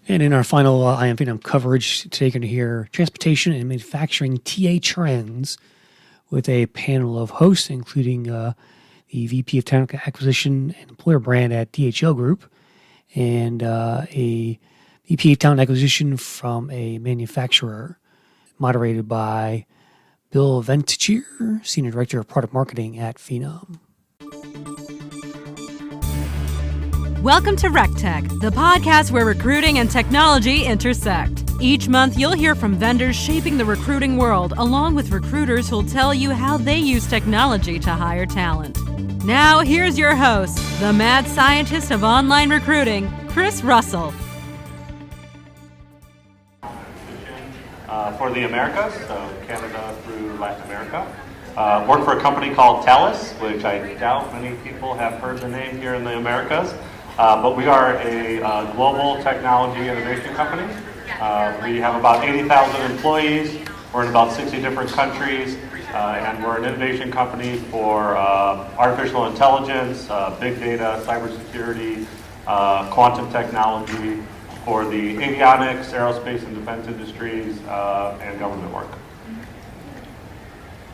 And in our final IAMPHENOM coverage, today you're going to hear transportation and manufacturing TA trends with a panel of hosts, including the VP of Talent Acquisition and Employer Brand at DHL Group and a VP of Talent Acquisition from a manufacturer, moderated by Bill Ventichier, Senior Director of Product Marketing at Phenom. Welcome to RecTech, the podcast where recruiting and technology intersect. Each month, you'll hear from vendors shaping the recruiting world, along with recruiters who'll tell you how they use technology to hire talent. Now, here's your host, the mad scientist of online recruiting, Chris Russell. For the Americas, so Canada through Latin America. Work for a company called Thales, which I doubt many people have heard the name here in the Americas. But we are a global technology innovation company. We have about 80,000 employees. We're in about 60 different countries. And we're an innovation company for artificial intelligence, big data, cybersecurity, quantum technology, for the avionics, aerospace and defense industries, and government work.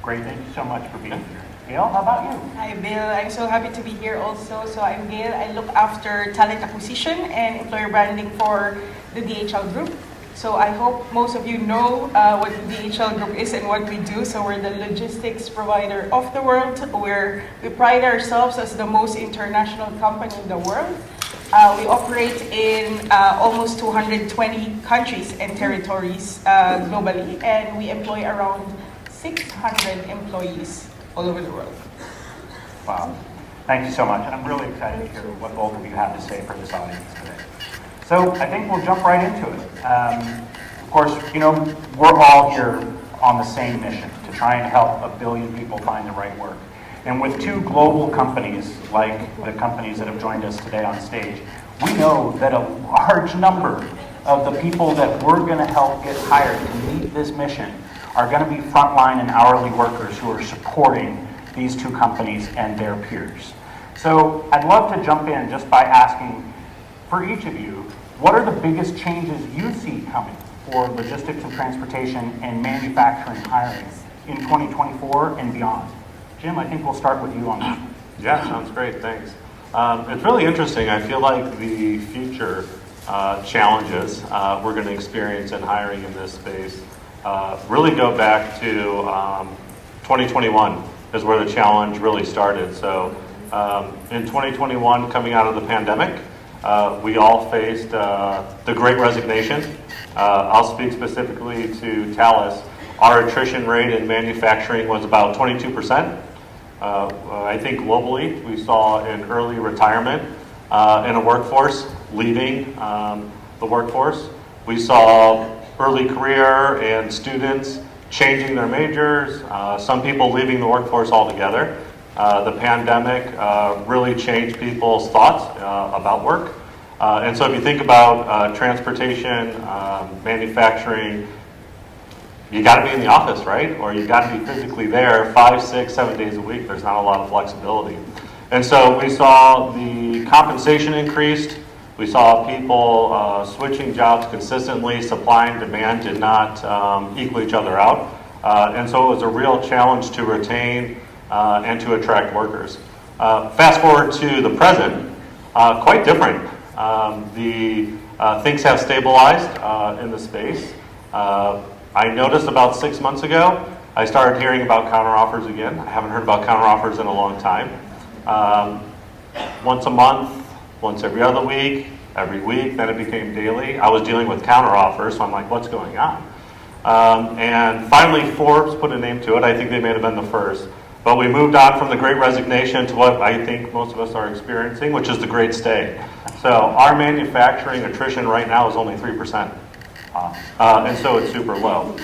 Great, thank you so much for being here. Gail, how about you? Hi Bill, I'm so happy to be here also. So I'm Gail, I look after talent acquisition and employer branding for the DHL Group. So I hope most of you know what the DHL Group is and what we do. So we're the logistics provider of the world. We pride ourselves as the most international company in the world. We operate in almost 220 countries and territories globally, and we employ around 600 employees all over the world. Wow. Thank you so much. And I'm really excited to hear what both of you have to say for this audience today. So I think we'll jump right into it. Of course, you know, we're all here on the same mission to try and help 1 billion people find the right work. And with two global companies, like the companies that have joined us today on stage, we know that a large number of the people that we're going to help get hired to meet this mission are going to be frontline and hourly workers who are supporting these two companies and their peers. So I'd love to jump in just by asking, for each of you, what are the biggest changes you see coming for logistics and transportation and manufacturing hiring in 2024 and beyond? Jim, I think we'll start with you on that. Yeah, sounds great, thanks. It's really interesting. I feel like the future challenges we're going to experience in hiring in this space really go back to 2021 is where the challenge really started. So in 2021, coming out of the pandemic, we all faced the Great Resignation. I'll speak specifically to Thales. Our attrition rate in manufacturing was about 22%. I think globally we saw an early retirement in a workforce leaving the workforce. We saw early career and students changing their majors, some people leaving the workforce altogether. The pandemic really changed people's thoughts about work. And so if you think about transportation, manufacturing, you got to be in the office, right? Or you got to be physically there 5, 6, 7 days a week. There's not a lot of flexibility. And so we saw the compensation increased. We saw people switching jobs consistently. Supply and demand did not equal each other out. And so it was a real challenge to retain and to attract workers. Fast forward to the present, quite different. Things have stabilized in the space. I noticed about 6 months ago, I started hearing about counteroffers again. I haven't heard about counteroffers in a long time. Once a month, once every other week, every week, then it became daily. I was dealing with counteroffers, so I'm like, what's going on? And finally, Forbes put a name to it. I think they may have been the first. But we moved on from the Great Resignation to what I think most of us are experiencing, which is the Great Stay. So our manufacturing attrition right now is only 3%. And so it's super low.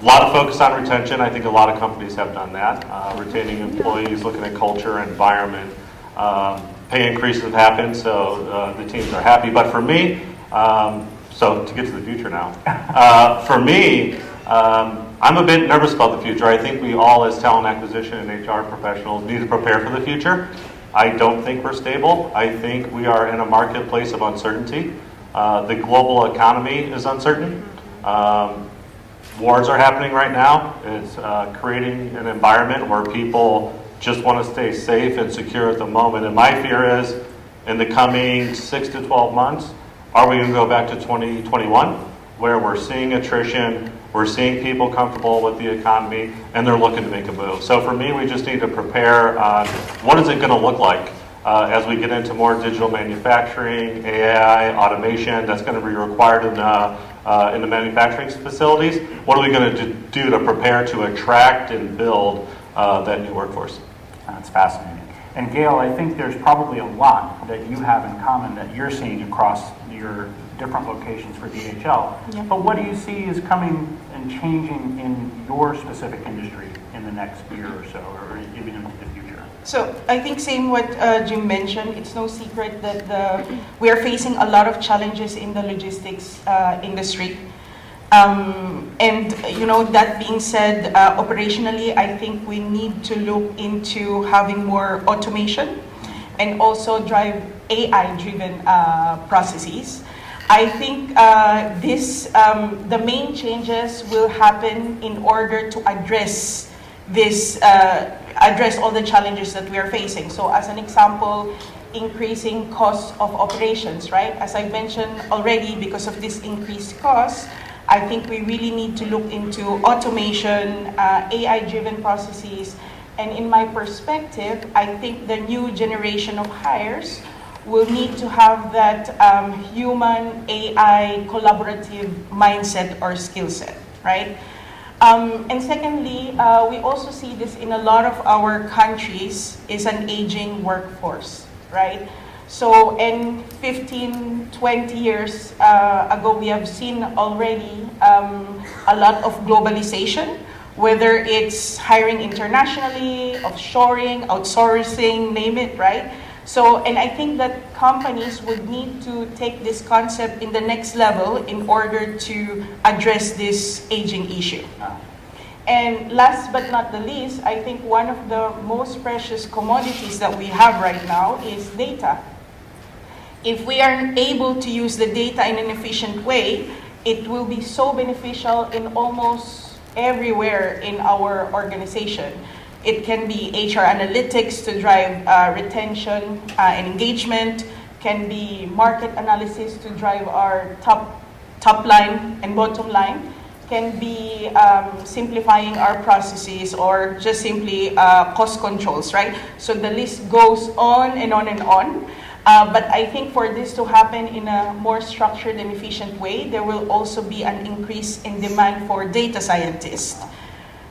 A lot of focus on retention. I think a lot of companies have done that. Retaining employees, looking at culture, environment. Pay increases have happened, so the teams are happy. But for me, so to get to the future now, for me, I'm a bit nervous about the future. I think we all, as talent acquisition and HR professionals, need to prepare for the future. I don't think we're stable. I think we are in a marketplace of uncertainty. The global economy is uncertain. Wars are happening right now. It's creating an environment where people just want to stay safe and secure at the moment. And my fear is, in the coming 6 to 12 months, are we going to go back to 2021, where we're seeing attrition, we're seeing people comfortable with the economy, and they're looking to make a move. So for me, we just need to prepare on what is it going to look like as we get into more digital manufacturing, AI, automation, that's going to be required in the manufacturing facilities. What are we going to do to prepare to attract and build that new workforce? That's fascinating. And Gail, I think there's probably a lot that you have in common that you're seeing across your different locations for DHL. Yeah. But what do you see is coming and changing in your specific industry in the next year or so, or even into the future? So I think same what Jim mentioned, it's no secret that we are facing a lot of challenges in the logistics industry. And that being said, operationally, I think we need to look into having more automation and also drive AI-driven processes. I think the main changes will happen in order to address all the challenges that we are facing. So as an example, increasing costs of operations, right? As I mentioned already, because of this increased cost, I think we really need to look into automation, AI-driven processes, and in my perspective, I think the new generation of hires will need to have that human-AI collaborative mindset or skill set, right? And secondly, we also see this in a lot of our countries is an aging workforce, right? So in 15, 20 years ago, we have seen already a lot of globalization, whether it's hiring internationally, offshoring, outsourcing, name it, right? So, and I think that companies would need to take this concept in the next level in order to address this aging issue. And last but not the least, I think one of the most precious commodities that we have right now is data. If we are able to use the data in an efficient way, it will be so beneficial in almost everywhere in our organization. It can be HR analytics to drive retention and engagement, can be market analysis to drive our top line and bottom line, can be simplifying our processes or just simply cost controls, right? So the list goes on and on and on. But I think for this to happen in a more structured and efficient way, there will also be an increase in demand for data scientists.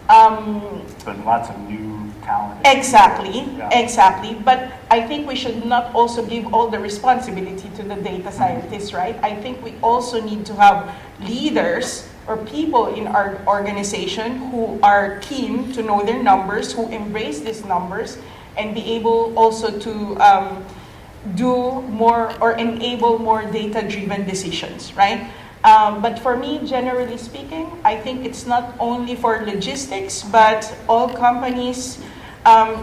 But lots of new talent. Exactly, Yeah. exactly. But I think we should not also give all the responsibility to the data scientists, right? I think we also need to have leaders or people in our organization who are keen to know their numbers, who embrace these numbers, and be able also to do more or enable more data-driven decisions, right? But for me, generally speaking, I think it's not only for logistics, but all companies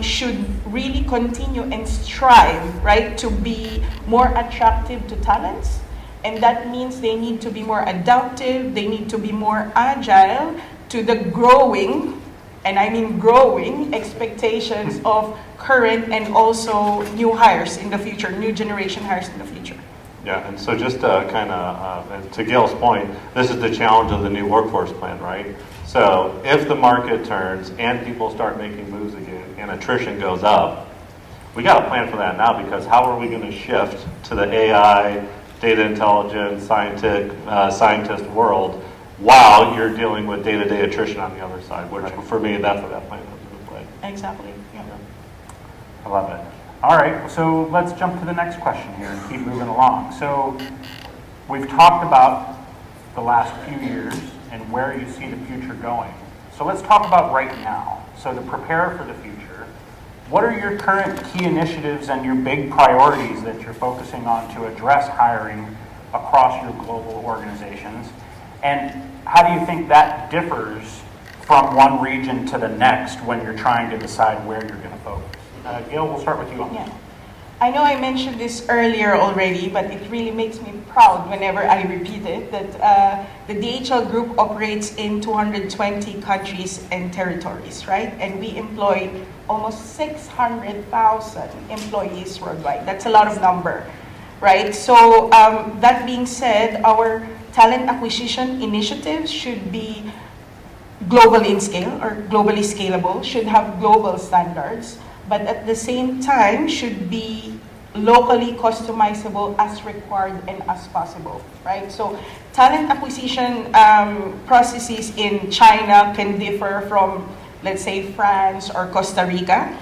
should really continue and strive, right, to be more attractive to talents. And that means they need to be more adaptive, they need to be more agile to the growing, and I mean growing, expectations of current and also new hires in the future, new generation hires in the future. Yeah, and so just to Gail's point, this is the challenge of the new workforce plan, right? So if the market turns and people start making moves again and attrition goes up, we got to plan for that now, because how are we going to shift to the AI, data intelligence, scientist world while you're dealing with day-to-day attrition on the other side, which for me, that's what that plan comes into play. Exactly. Yeah. I love it. All right, so let's jump to the next question here and keep moving along. So we've talked about the last few years and where you see the future going. So let's talk about right now. So to prepare for the future, what are your current key initiatives and your big priorities that you're focusing on to address hiring across your global organizations? And how do you think that differs from one region to the next when you're trying to decide where you're going to focus? Gail, we'll start with you on that. Yeah. I know I mentioned this earlier already, but it really makes me proud whenever I repeat it, that the DHL Group operates in 220 countries and territories, right? And we employ almost 600,000 employees worldwide. That's a lot of number, right? So that being said, our talent acquisition initiatives should be globally in scale or globally scalable, should have global standards, but at the same time should be locally customizable as required and as possible, right? So talent acquisition processes in China can differ from, let's say, France or Costa Rica.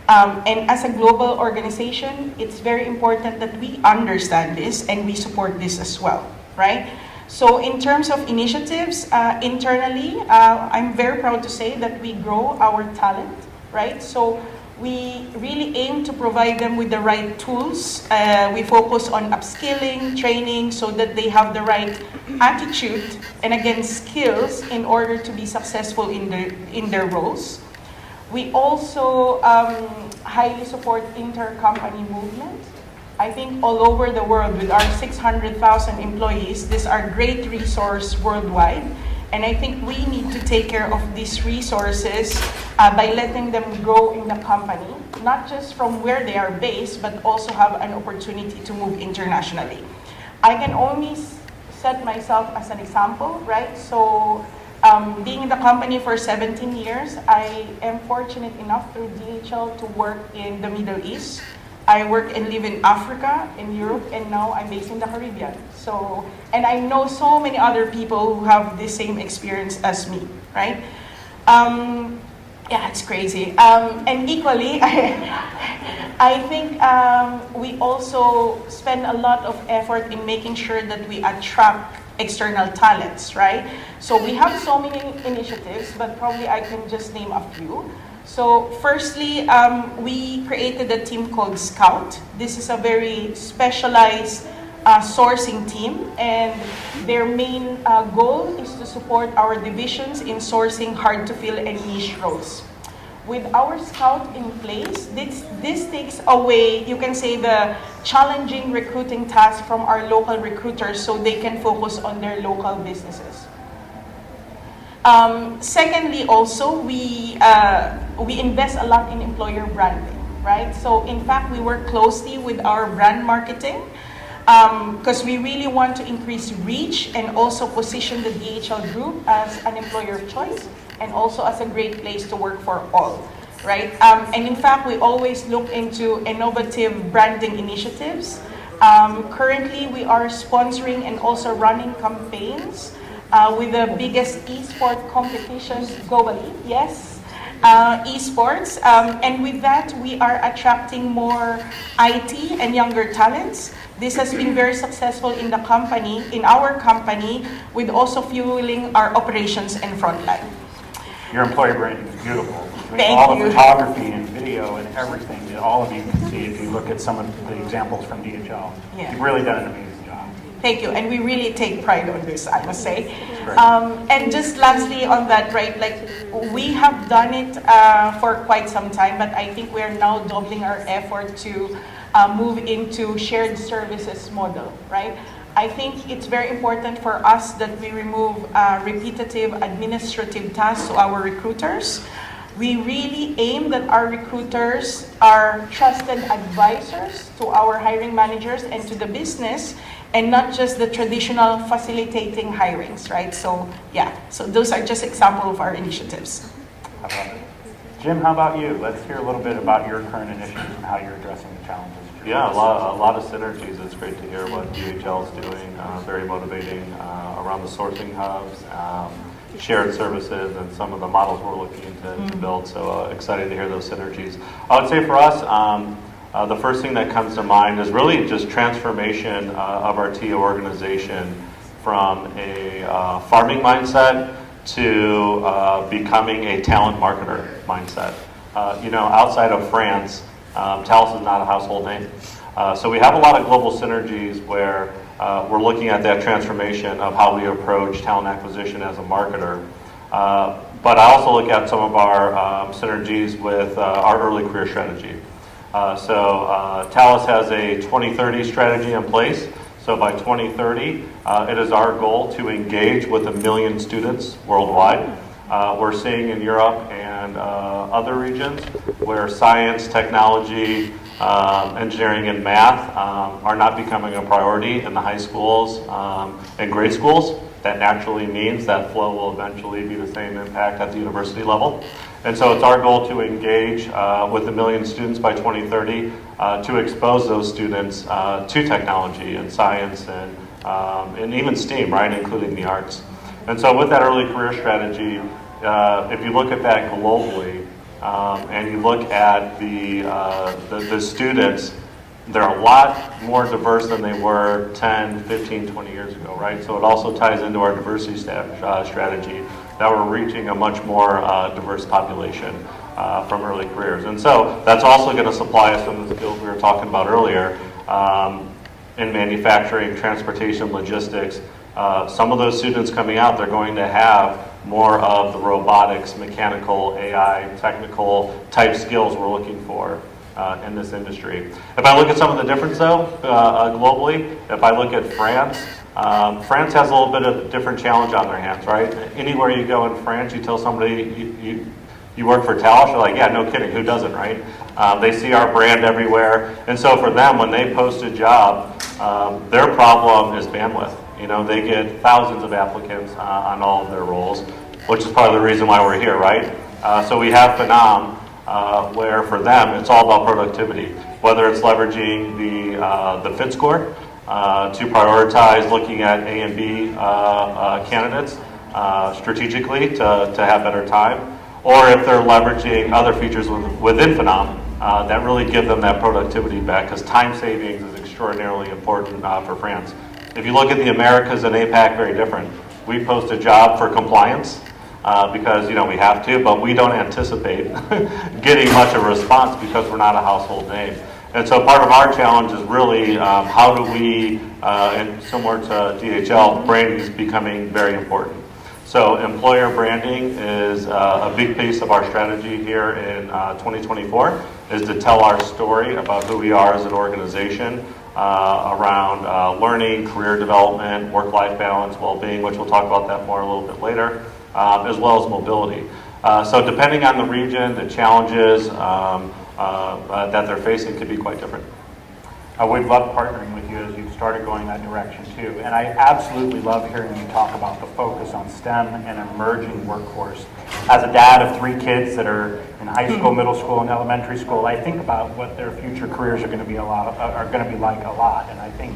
And as a global organization, it's very important that we understand this and we support this as well, right? So in terms of initiatives, internally, I'm very proud to say that we grow our talent, right? So we really aim to provide them with the right tools. We focus on upskilling, training, so that they have the right attitude and, again, skills in order to be successful in their roles. We also highly support inter-company movement. I think all over the world, with our 600,000 employees, these are great resource worldwide. And I think we need to take care of these resources by letting them grow in the company, not just from where they are based, but also have an opportunity to move internationally. I can only set myself as an example, right? So being in the company for 17 years, I am fortunate enough through DHL to work in the Middle East. I work and live in Africa, in Europe, and now I'm based in the Caribbean. So, and I know so many other people who have the same experience as me, right? Yeah, it's crazy. And equally, I think we also spend a lot of effort in making sure that we attract external talents, right? So we have so many initiatives, but probably I can just name a few. So firstly, we created a team called Scout. This is a very specialized sourcing team, and their main goal is to support our divisions in sourcing hard-to-fill and niche roles. With our Scout in place, this takes away, you can say, the challenging recruiting task from our local recruiters so they can focus on their local businesses. Secondly, also, we invest a lot in employer branding, right? So in fact, we work closely with our brand marketing because we really want to increase reach and also position the DHL Group as an employer of choice and also as a great place to work for all, right? And in fact, we always look into innovative branding initiatives. Currently, we are sponsoring and also running campaigns with the biggest e-sport competitions globally, yes, esports. And with that, we are attracting more IT and younger talents. This has been very successful in the company, in our company, with also fueling our operations and frontline. Your employer branding is beautiful. Thank all you. the photography and video and everything that all of you can see if you look at some of the examples from DHL. Yeah. You've really done an amazing job. Thank you, and we really take pride on this, I must say. And just lastly on that, right, like we have done it for quite some time, but I think we are now doubling our effort to move into shared services model, right? I think it's very important for us that we remove repetitive administrative tasks to our recruiters. We really aim that our recruiters are trusted advisors to our hiring managers and to the business, and not just the traditional facilitating hirings, right? So yeah, so those are just examples of our initiatives. How about it? Jim, how about you? Let's hear a little bit about your current initiatives and how you're addressing the challenges. Yeah, a lot of synergies. It's great to hear what DHL is doing. Very motivating around the sourcing hubs, shared services, and some of the models we're looking to build. So excited to hear those synergies. I would say for us, the first thing that comes to mind is really just transformation of our TO organization from a farming mindset to becoming a talent marketer mindset. Outside of France, Thales is not a household name. So we have a lot of global synergies where we're looking at that transformation of how we approach talent acquisition as a marketer. But I also look at some of our synergies with our early career strategy. Thales has a 2030 strategy in place. So by 2030, it is our goal to engage with 1 million students worldwide. We're seeing in Europe and other regions where science, technology, engineering, and math are not becoming a priority in the high schools and grade schools. That naturally means that flow will eventually be the same impact at the university level. And so it's our goal to engage with 1 million students by 2030 to expose those students to technology and science and even STEAM, right, including the arts. And so with that early career strategy, if you look at that globally and you look at the students, they're a lot more diverse than they were 10, 15, 20 years ago, right? So it also ties into our diversity strategy that we're reaching a much more diverse population from early careers. And so that's also going to supply us some of the skills we were talking about earlier in manufacturing, transportation, logistics. Some of those students coming out, they're going to have more of the robotics, mechanical, AI, technical type skills we're looking for in this industry. If I look at some of the difference though, globally, if I look at France, France has a little bit of a different challenge on their hands, right? Anywhere you go in France, you tell somebody you work for Thales, you're like, yeah, no kidding, who doesn't, right? They see our brand everywhere. And so for them, when they post a job, their problem is bandwidth. You know, they get thousands of applicants on all of their roles, which is part of the reason why we're here, right? So we have Phenom, where for them, it's all about productivity. Whether it's leveraging the fit score to prioritize looking at A and B candidates strategically to have better time, or if they're leveraging other features within Phenom that really give them that productivity back, because time savings is extraordinarily important for France. If you look at the Americas and APAC, very different. We post a job for compliance because we have to, but we don't anticipate getting much of a response because we're not a household name. And so part of our challenge is really how do we, and similar to DHL, branding is becoming very important. So employer branding is a big piece of our strategy here in 2024, is to tell our story about who we are as an organization around learning, career development, work-life balance, well-being, which we'll talk about that more a little bit later, as well as mobility. So depending on the region, the challenges that they're facing could be quite different. We've loved partnering with you as you've started going that direction too. And I absolutely love hearing you talk about the focus on STEM and emerging workforce. As a dad of 3 kids that are in high school, middle school, and elementary school, I think about what their future careers are going to be like a lot. And I think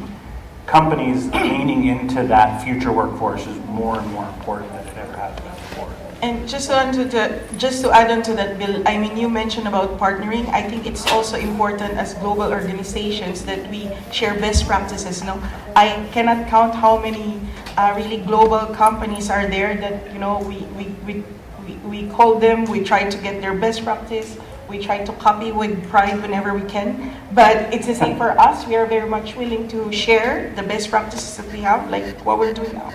companies leaning into that future workforce is more and more important than it ever has been before. And just to add on to that, Bill, I mean, you mentioned about partnering. I think it's also important as global organizations that we share best practices. No, I cannot count how many really global companies are there that we call them. We try to get their best practice. We try to copy with pride whenever we can. But it's the same for us. We are very much willing to share the best practices that we have, like what we're doing now.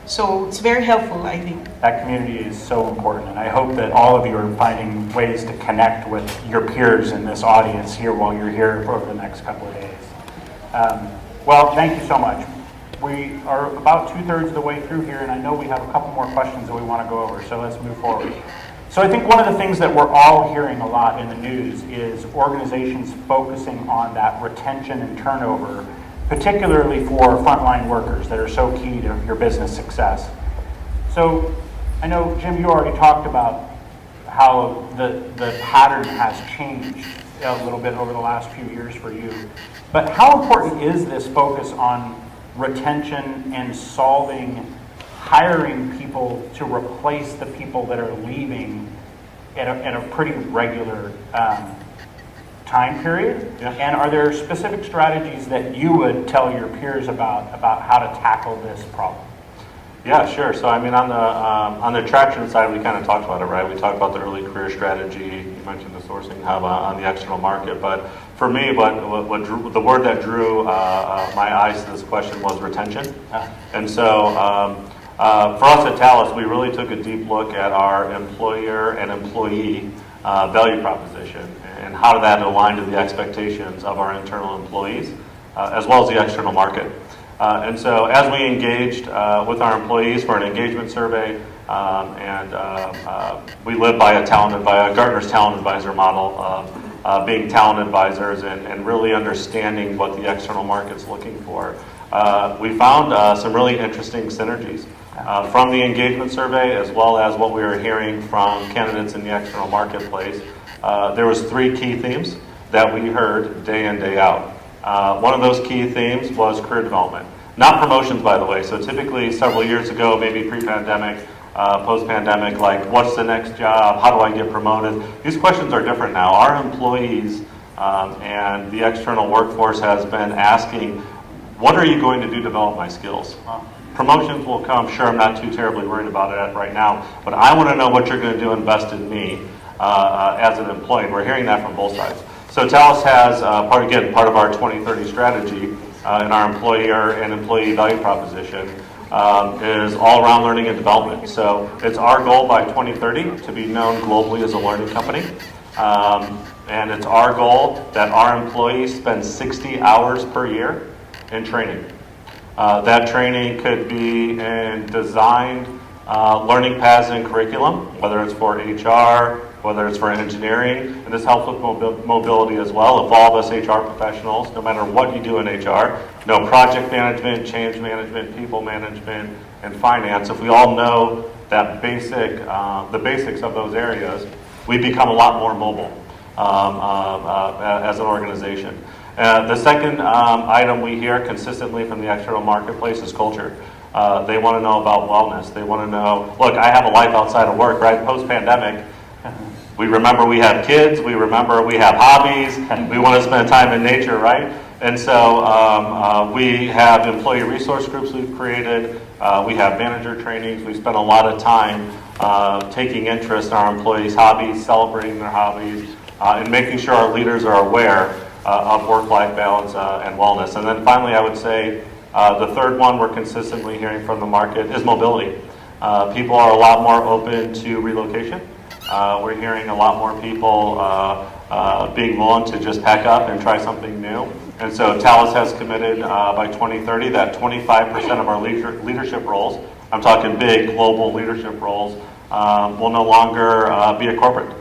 So it's very helpful, I think. That community is so important, and I hope that all of you are finding ways to connect with your peers in this audience here while you're here for the next couple of days. Well, thank you so much. We are about 2/3 of the way through here, and I know we have a couple more questions that we want to go over, so let's move forward. So I think one of the things that we're all hearing a lot in the news is organizations focusing on that retention and turnover, particularly for frontline workers that are so key to your business success. So I know, Jim, you already talked about how the pattern has changed a little bit over the last few years for you. But how important is this focus on retention and hiring people to replace the people that are leaving at a pretty regular time period? Yeah. And are there specific strategies that you would tell your peers about how to tackle this problem? Yeah, sure. So I mean, on the attraction side, we kind of talked about it, right? We talked about the early career strategy. You mentioned the sourcing hub on the external market, but for me, the word that drew my eyes to this question was retention. And so for us at Thales, we really took a deep look at our employer and employee value proposition, and how did that align to the expectations of our internal employees, as well as the external market. And so as we engaged with our employees for an engagement survey, we live by a Gartner's talent advisor model of being talent advisors and really understanding what the external market's looking for. We found some really interesting synergies from the engagement survey, as well as what we were hearing from candidates in the external marketplace. There was 3 key themes that we heard day in, day out. One of those key themes was career development. Not promotions, by the way. So typically several years ago, maybe pre-pandemic, post-pandemic, like what's the next job? How do I get promoted? These questions are different now. Our employees and the external workforce has been asking, what are you going to do to develop my skills? Promotions will come. Sure, I'm not too terribly worried about it right now, but I want to know what you're going to do, invest in me as an employee. And we're hearing that from both sides. So Thales has, part of our 2030 strategy in our employer and employee value proposition is all around learning and development. So it's our goal by 2030 to be known globally as a learning company. And it's our goal that our employees spend 60 hours per year in training. That training could be in designed learning paths and curriculum, whether it's for HR, whether it's for engineering, and this helps with mobility as well. If all of us HR professionals, no matter what you do in HR, know project management, change management, people management, and finance, if we all know that the basics of those areas, we become a lot more mobile as an organization. The second item we hear consistently from the external marketplace is culture. They want to know about wellness. They want to know, look, I have a life outside of work, right? Post-pandemic, we remember we have kids, we remember we have hobbies, we want to spend time in nature, right? And so we have employee resource groups we've created, we have manager trainings, we spend a lot of time taking interest in our employees' hobbies, celebrating their hobbies, and making sure our leaders are aware of work-life balance and wellness. And then finally, I would say the third one we're consistently hearing from the market is mobility. People are a lot more open to relocation. We're hearing a lot more people being willing to just pack up and try something new. And so Thales has committed by 2030 that 25% of our leadership roles, I'm talking big global leadership roles, will no longer be a corporate.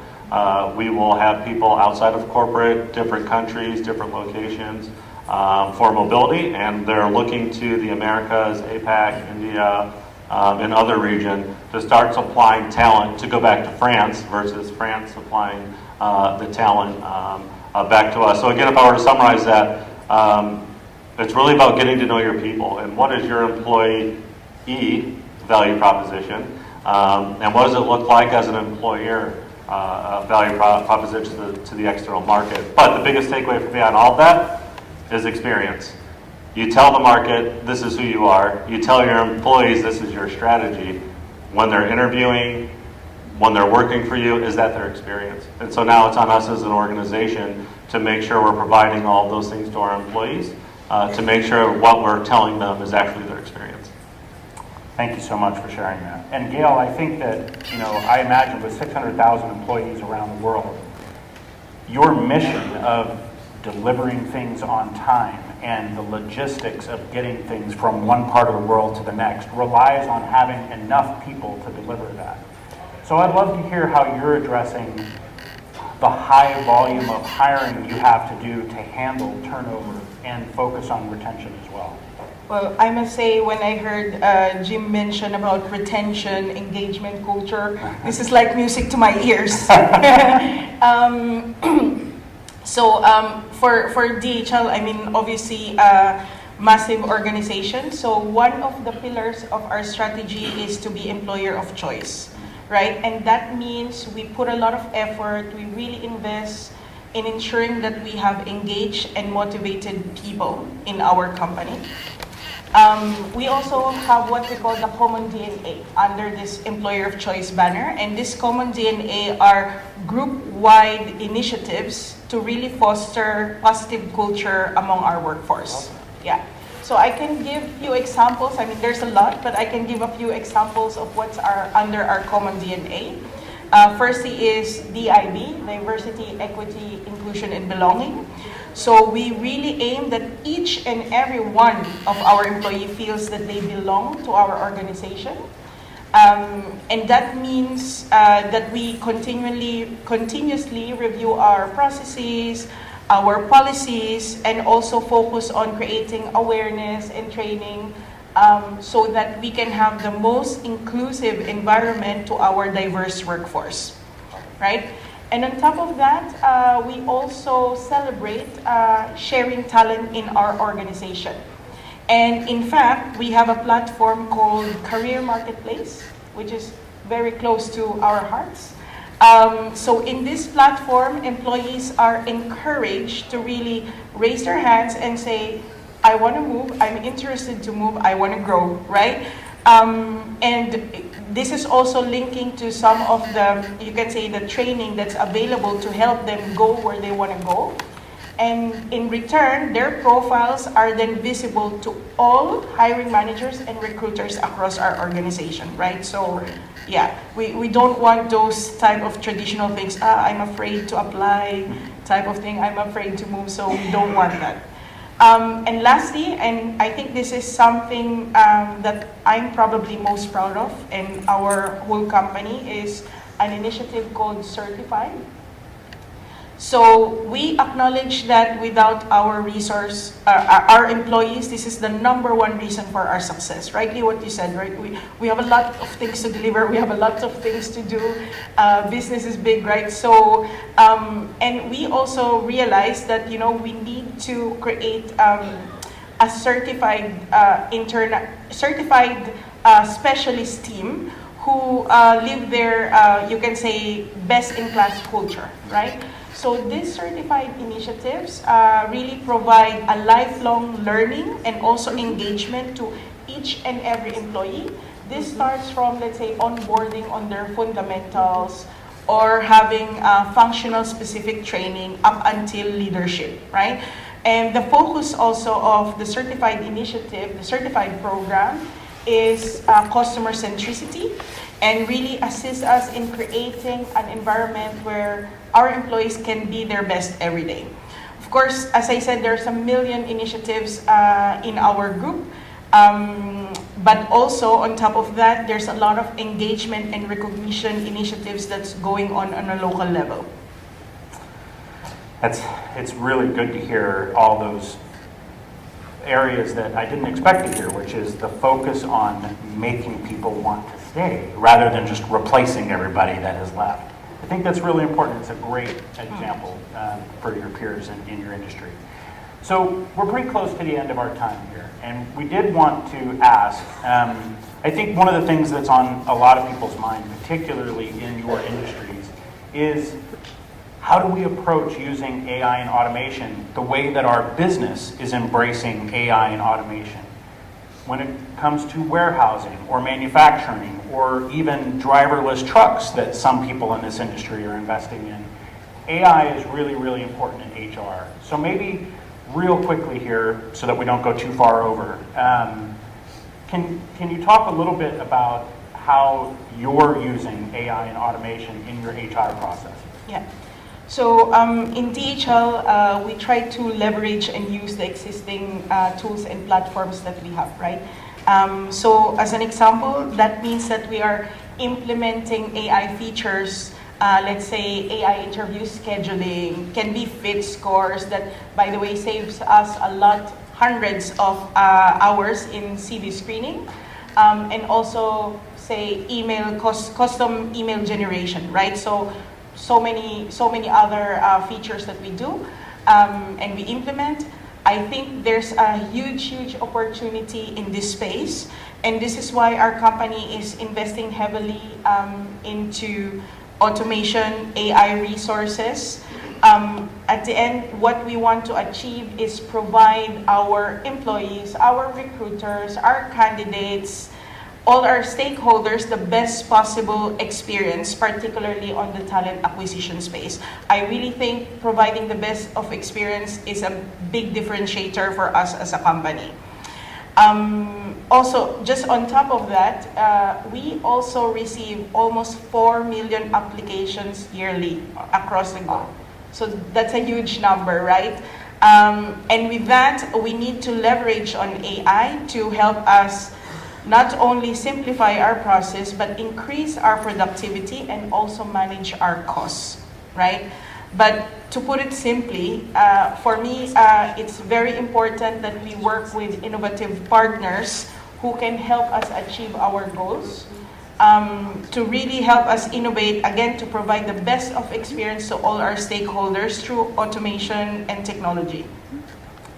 We will have people outside of corporate, different countries, different locations for mobility, and they're looking to the Americas, APAC, India, and other region to start supplying talent to go back to France versus France supplying the talent back to us. So again, if I were to summarize that, it's really about getting to know your people and what is your employee value proposition, and what does it look like as an employer value proposition to the external market. But the biggest takeaway for me on all of that is experience. You tell the market, this is who you are. You tell your employees, this is your strategy. When they're interviewing, when they're working for you, is that their experience? And so now it's on us as an organization to make sure we're providing all of those things to our employees, to make sure what we're telling them is actually their experience. Thank you so much for sharing that. And Gail, I think that, I imagine with 600,000 employees around the world, your mission of delivering things on time and the logistics of getting things from one part of the world to the next relies on having enough people to deliver that. So I'd love to hear how you're addressing the high volume of hiring you have to do to handle turnover and focus on retention as well. Well, I must say, when I heard Jim mention about retention, engagement, culture, this is like music to my ears. For DHL, I mean, obviously, massive organization. So one of the pillars of our strategy is to be employer of choice, right? And that means we put a lot of effort, we really invest in ensuring that we have engaged and motivated people in our company. We also have what we call the common DNA under this employer of choice banner, and this common DNA are group-wide initiatives to really foster positive culture among our workforce. Yeah. So I can give you examples. I mean, there's a lot, but I can give a few examples of what's under our common DNA. Firstly is DIB, Diversity, Equity, Inclusion, and Belonging. So we really aim that each and every one of our employee feels that they belong to our organization. And that means that we continuously review our processes, our policies, and also focus on creating awareness and training so that we can have the most inclusive environment to our diverse workforce, right? And on top of that, we also celebrate sharing talent in our organization. And in fact, we have a platform called Career Marketplace, which is very close to our hearts. So in this platform, employees are encouraged to really raise their hands and say, I want to move, I'm interested to move, I want to grow, right? And this is also linking to some of the, you can say, the training that's available to help them go where they want to go. And in return, their profiles are then visible to all hiring managers and recruiters across our organization, right? So, yeah, we don't want those type of traditional things. I'm afraid to apply type of thing. I'm afraid to move, so we don't want that. And lastly, and I think this is something that I'm probably most proud of, and our whole company, is an initiative called Certified. So we acknowledge that without our resource, our employees, this is the number one reason for our success. Rightly what you said, right? We have a lot of things to deliver. We have a lot of things to do. Business is big, right? So, and we also realize that, you know, we need to create a certified specialist team who live their, you can say, best-in-class culture, right? So these certified initiatives really provide a lifelong learning and also engagement to each and every employee. This starts from, let's say, onboarding on their fundamentals or having functional specific training up until leadership, right? And the focus also of the certified initiative, the certified program, is customer centricity, and really assist us in creating an environment where our employees can be their best every day. Of course, as I said, there's a million initiatives in our group, but also on top of that, there's a lot of engagement and recognition initiatives that's going on a local level. It's really good to hear all those areas that I didn't expect to hear, which is the focus on making people want to stay rather than just replacing everybody that has left. I think that's really important. It's a great example for your peers in your industry. So we're pretty close to the end of our time here, and we did want to ask, I think one of the things that's on a lot of people's mind, particularly in your industries, is how do we approach using AI and automation the way that our business is embracing AI and automation? When it comes to warehousing or manufacturing or even driverless trucks that some people in this industry are investing in, AI is really, really important in HR. So maybe real quickly here, so that we don't go too far over, can you talk a little bit about how you're using AI and automation in your HR process? Yeah. So in DHL, we try to leverage and use the existing tools and platforms that we have, right? So as an example, that means that we are implementing AI features, let's say AI interview scheduling, can be fit scores that, by the way, saves us a lot, hundreds of hours in CV screening, and also, say, custom email generation, right? So many other features that we do and we implement. I think there's a huge opportunity in this space, and this is why our company is investing heavily into automation, AI resources. At the end, what we want to achieve is provide our employees, our recruiters, our candidates, all our stakeholders the best possible experience, particularly on the talent acquisition space. I really think providing the best of experience is a big differentiator for us as a company. Also, just on top of that, we also receive almost 4 million applications yearly across the globe. So that's a huge number, right? And with that, we need to leverage on AI to help us not only simplify our process, but increase our productivity and also manage our costs, right? But to put it simply, for me, it's very important that we work with innovative partners who can help us achieve our goals, to really help us innovate, again, to provide the best of experience to all our stakeholders through automation and technology.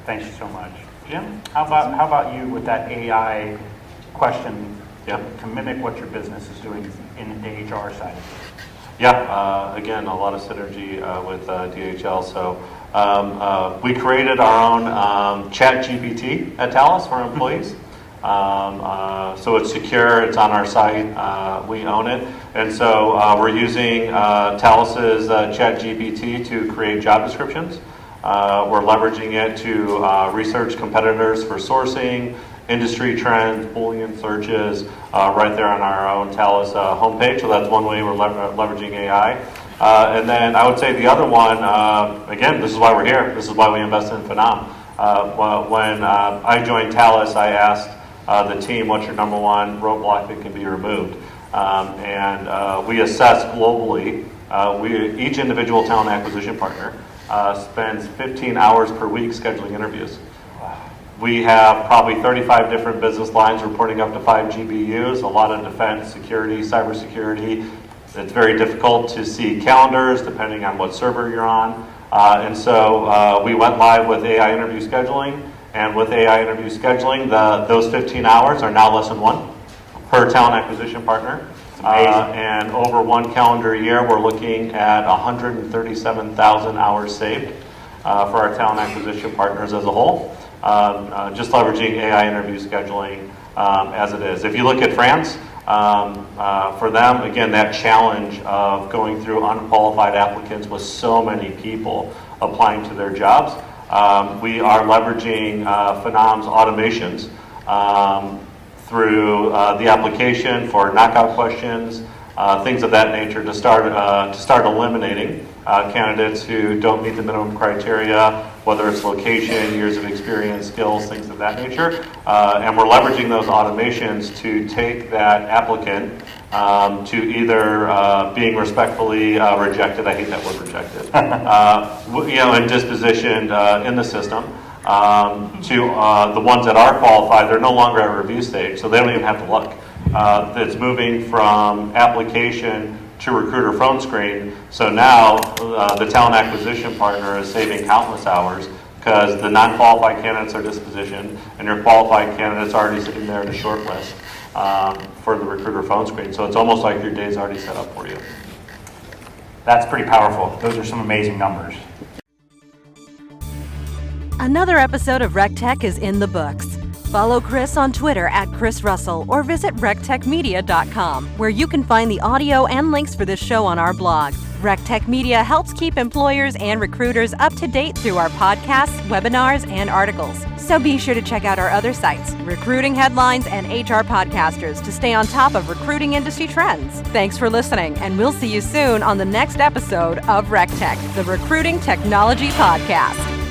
Thank you so much. Jim, how about you with that AI question to mimic what your business is doing in the HR side? Yeah, again, a lot of synergy with DHL. So we created our own chat GPT at Thales for employees. So it's secure, it's on our site, we own it. And so we're using Thales's chat GPT to create job descriptions. We're leveraging it to research competitors for sourcing, industry trends, Boolean searches, right there on our own Thales homepage. So that's one way we're leveraging AI. And then I would say the other one, again, this is why we're here. This is why we invested in Phenom. When I joined Thales, I asked the team, what's your number one roadblock that can be removed? And we assess globally. Each individual talent acquisition partner spends 15 hours per week scheduling interviews. We have probably 35 different business lines reporting up to 5 GBUs, a lot of defense, security, cybersecurity. It's very difficult to see calendars depending on what server you're on. And so we went live with AI interview scheduling. And with AI interview scheduling, those 15 hours are now less than 1 per talent acquisition partner. And over 1 calendar year, we're looking at 137,000 hours saved for our talent acquisition partners as a whole. Just leveraging AI interview scheduling as it is. If you look at France, for them, again, that challenge of going through unqualified applicants with so many people applying to their jobs, we are leveraging Phenom's automations through the application for knockout questions, things of that nature to start eliminating candidates who don't meet the minimum criteria, whether it's location, years of experience, skills, things of that nature. And we're leveraging those automations to take that applicant to either being respectfully rejected, I hate that word rejected, and dispositioned in the system, to the ones that are qualified. They're no longer at review stage, so they don't even have to look. It's moving from application to recruiter phone screen. So now the talent acquisition partner is saving countless hours because the non-qualified candidates are dispositioned and your qualified candidates are already sitting there in a short list for the recruiter phone screen. So it's almost like your day's already set up for you. That's pretty powerful. Those are some amazing numbers. Another episode of RecTech is in the books. Follow Chris on Twitter at Chris Russell or visit rectechmedia.com, where you can find the audio and links for this show on our blog. RecTech Media helps keep employers and recruiters up to date through our podcasts, webinars, and articles. So be sure to check out our other sites, Recruiting Headlines and HR Podcasters, to stay on top of recruiting industry trends. Thanks for listening, and we'll see you soon on the next episode of RecTech, the Recruiting Technology Podcast.